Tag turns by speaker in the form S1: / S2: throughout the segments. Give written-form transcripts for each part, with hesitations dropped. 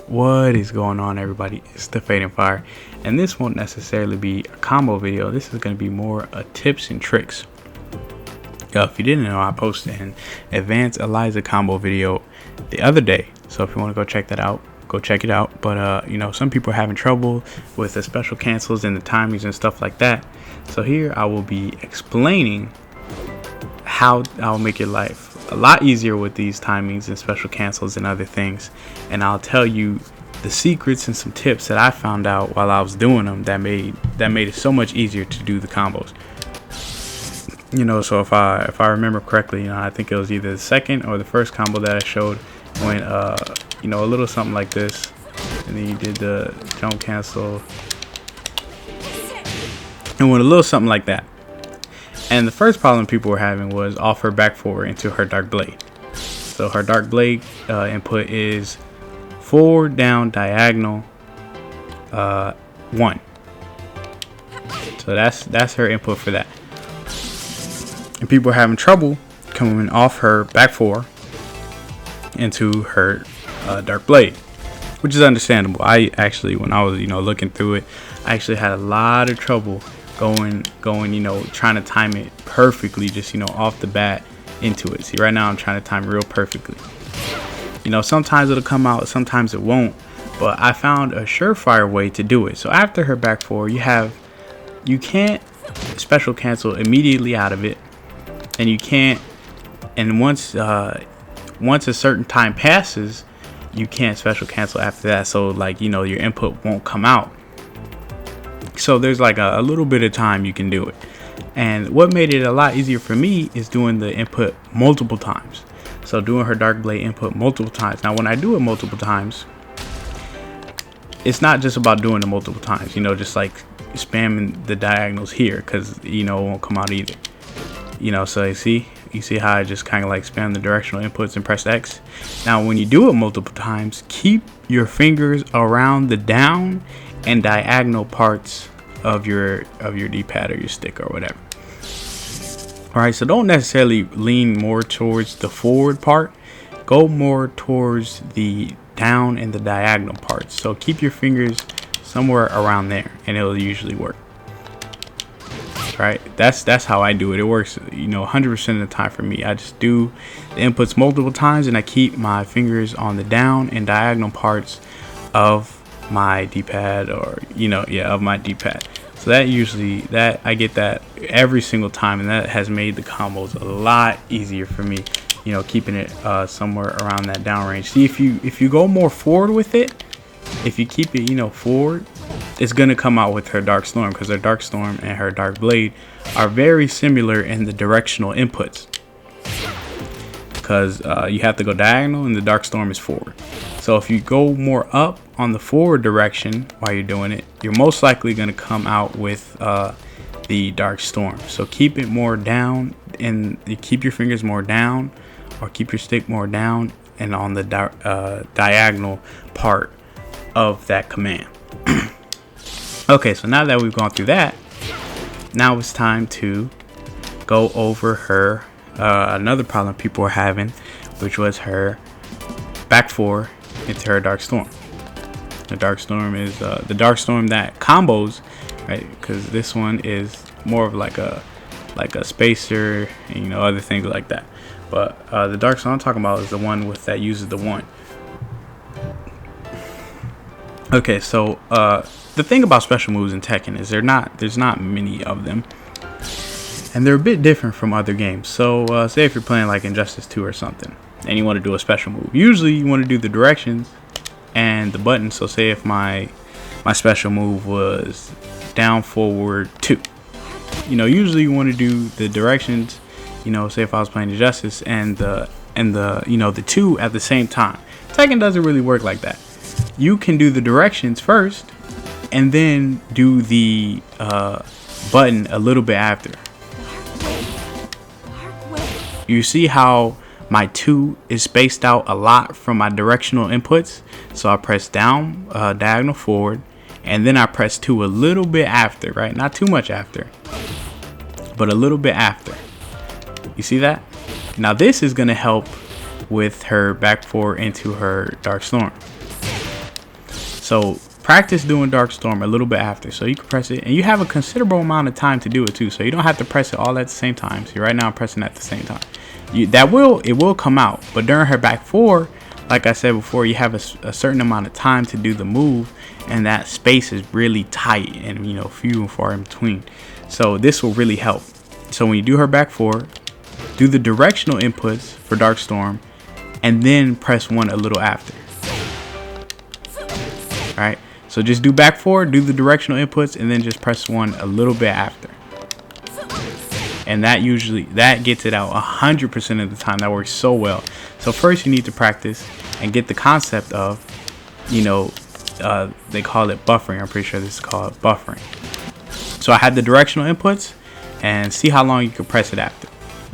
S1: What is going on, everybody? It's the Fading Fire, and this won't necessarily be a combo video. This is going to be more a tips and tricks. If you didn't know, I posted an advanced Eliza combo video the other day, so if you want to go check that out, go check it out. But some people are having trouble with the special cancels and the timings and stuff like that. So here I will be explaining how I'll make your life a lot easier with these timings and special cancels and other things, and I'll tell you the secrets and some tips that I found out while I was doing them that made it so much easier to do the combos. So if I remember correctly, I think it was either the second or the first combo that I showed when a little something like this, and then you did the jump cancel and went a little something like that. And the first problem people were having was off her back forward into her dark blade. So her dark blade input is forward, down, diagonal, 1. So that's her input for that. And people are having trouble coming off her back four into her dark blade, which is understandable. I actually, when I was looking through it, I actually had a lot of trouble going trying to time it perfectly, just off the bat into it. See, right now I'm trying to time real perfectly. Sometimes it'll come out, sometimes it won't, but I found a surefire way to do it. So after her back four, you can't special cancel immediately out of it, and you can't, and once a certain time passes, you can't special cancel after that. So your input won't come out. So there's like a little bit of time you can do it. And what made it a lot easier for me is doing the input multiple times. So doing her dark blade input multiple times. Now when I do it multiple times, it's not just about doing it multiple times, just like spamming the diagonals here, because it won't come out either. So you see how I just kind of like spam the directional inputs and press X. Now when you do it multiple times, keep your fingers around the down and diagonal parts of your D-pad or your stick or whatever. All right, so don't necessarily lean more towards the forward part. Go more towards the down and the diagonal parts. So keep your fingers somewhere around there, and it'll usually work. Right, that's how I do it. It works 100% of the time for me. I just do the inputs multiple times, and I keep my fingers on the down and diagonal parts of my D-pad, or of my D-pad. So that I get that every single time, and that has made the combos a lot easier for me, keeping it somewhere around that down range. See, if you go more forward with it, if you keep it forward, it's gonna come out with her dark storm, because her dark storm and her dark blade are very similar in the directional inputs, because you have to go diagonal and the dark storm is forward. So if you go more up on the forward direction while you're doing it, you're most likely going to come out with the dark storm. So keep it more down, and you keep your fingers more down, or keep your stick more down and on the diagonal part of that command. Okay, so now that we've gone through that, now it's time to go over her another problem people were having, which was her back four into her dark storm. The dark storm is the dark storm that combos, right? Because this one is more of like a spacer and other things like that. But the dark storm I'm talking about is the one that uses the 1. Okay, so the thing about special moves in Tekken is there's not many of them, and they're a bit different from other games. So say if you're playing like Injustice 2 or something, and you want to do a special move, usually you want to do the directions and the button. So say if my special move was down forward 2, usually you want to do the directions, say if I was playing Injustice and the 2 at the same time. Tekken doesn't really work like that. You can do the directions first and then do the button a little bit after. You see how my 2 is spaced out a lot from my directional inputs? So I press down, diagonal forward, and then I press 2 a little bit after, right? Not too much after, but a little bit after. You see that? Now this is going to help with her back 4 into her dark storm. So practice doing Dark Storm a little bit after, so you can press it, and you have a considerable amount of time to do it too. So you don't have to press it all at the same time. See, right now I'm pressing at the same time. It will come out, but during her back four, like I said before, you have a certain amount of time to do the move, and that space is really tight and few and far in between. So this will really help. So when you do her back four, do the directional inputs for Dark Storm, and then press 1 a little after. Alright, so just do back four, do the directional inputs, and then just press 1 a little bit after. And that gets it out 100% of the time. That works so well. So first you need to practice and get the concept of, they call it buffering. I'm pretty sure this is called buffering. So I had the directional inputs, and see how long you can press it after.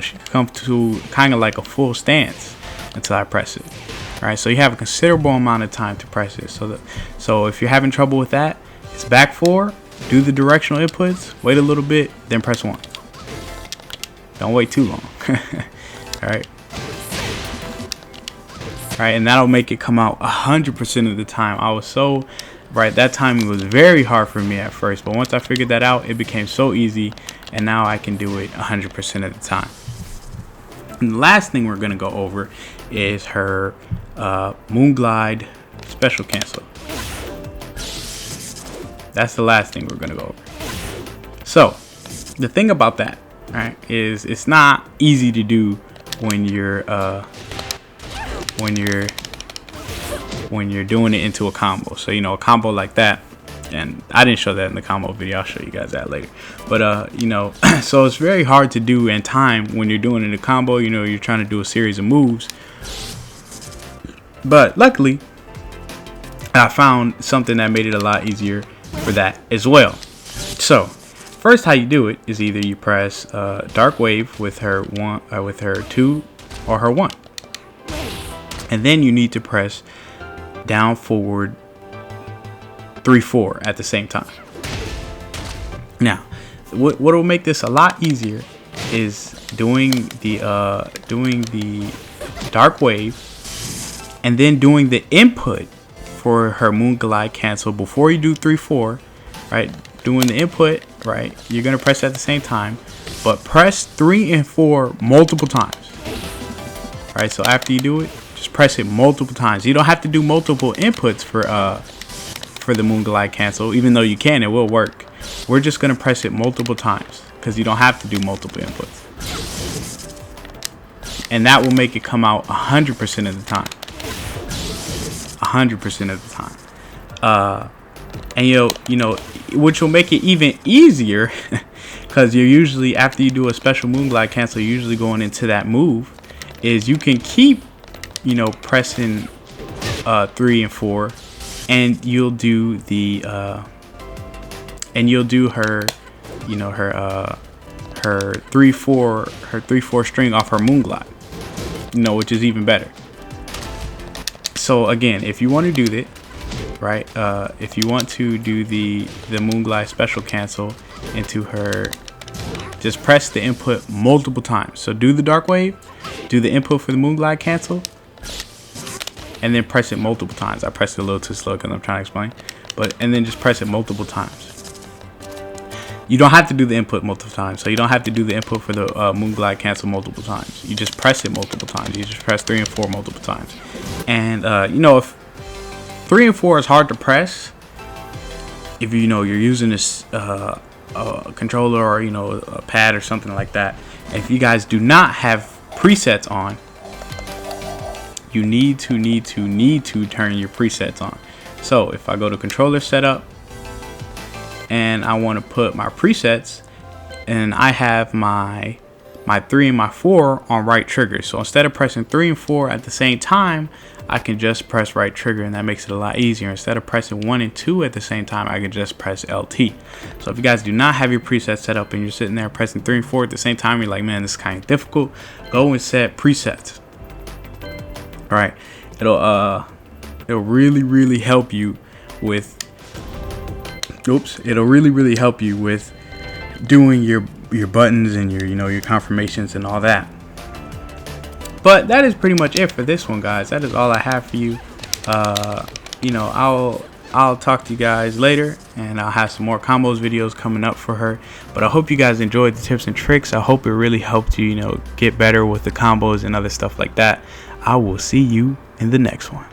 S1: She can come to kind of like a full stance until I press it. All right, so you have a considerable amount of time to press it. So if you're having trouble with that, it's back four, do the directional inputs, wait a little bit, then press 1. Don't wait too long. All right. All right, and that'll make it come out 100% of the time. That timing was very hard for me at first, but once I figured that out, it became so easy, and now I can do it 100% of the time. And the last thing we're gonna go over is her Moonglide special cancel. That's the last thing we're gonna go over. So the thing about that, right, is it's not easy to do when you're doing it into a combo. So a combo like that, and I didn't show that in the combo video, I'll show you guys that later. But so it's very hard to do in time when you're doing it in a combo. You're trying to do a series of moves, but luckily I found something that made it a lot easier for that as well. So first, how you do it is either you press Dark Wave with her 1, with her 2, or her 1, and then you need to press down, forward, 3, 4 at the same time. Now, what will make this a lot easier is doing the Dark Wave, and then doing the input for her Moonglide cancel before you do 3, 4, right? Doing the input, right? You're gonna press at the same time, but press 3 and 4 multiple times. All right, so after you do it, just press it multiple times. You don't have to do multiple inputs for the Moonglide cancel, even though you can, it will work. We're just gonna press it multiple times because you don't have to do multiple inputs, and that will make it come out 100% of the time. 100% of the time. And which will make it even easier because you're usually, after you do a special Moonglide cancel, you're usually going into that move, is you can keep pressing 3 and 4, and you'll do the her her 3/4 string off her Moonglide, which is even better. So again, if you want to do that, right, if you want to do the Moonglide special cancel into her, just press the input multiple times. So do the Dark Wave, do the input for the Moonglide cancel, and then press it multiple times. I pressed it a little too slow because I'm trying to explain, and then just press it multiple times. You don't have to do the input multiple times, so you don't have to do the input for the Moonglide cancel multiple times. You just press it multiple times. You just press 3 and 4 multiple times. And if 3 and 4 is hard to press, if you're using this a controller or a pad or something like that, if you guys do not have presets on, you need to turn your presets on. So if I go to controller setup and I want to put my presets, and I have my 3 and my 4 on right trigger, so instead of pressing 3 and 4 at the same time, I can just press right trigger, and that makes it a lot easier. Instead of pressing 1 and 2 at the same time, I can just press LT. So if you guys do not have your presets set up and you're sitting there pressing 3 and 4 at the same time, you're like, man, this is kind of difficult, go and set presets. All right, it'll really help you with doing your buttons and your confirmations and all that. But that is pretty much it for this one, guys. That is all I have for you. I'll talk to you guys later, and I'll have some more combos videos coming up for her. But I hope you guys enjoyed the tips and tricks. I hope it really helped you, get better with the combos and other stuff like that. I will see you in the next one.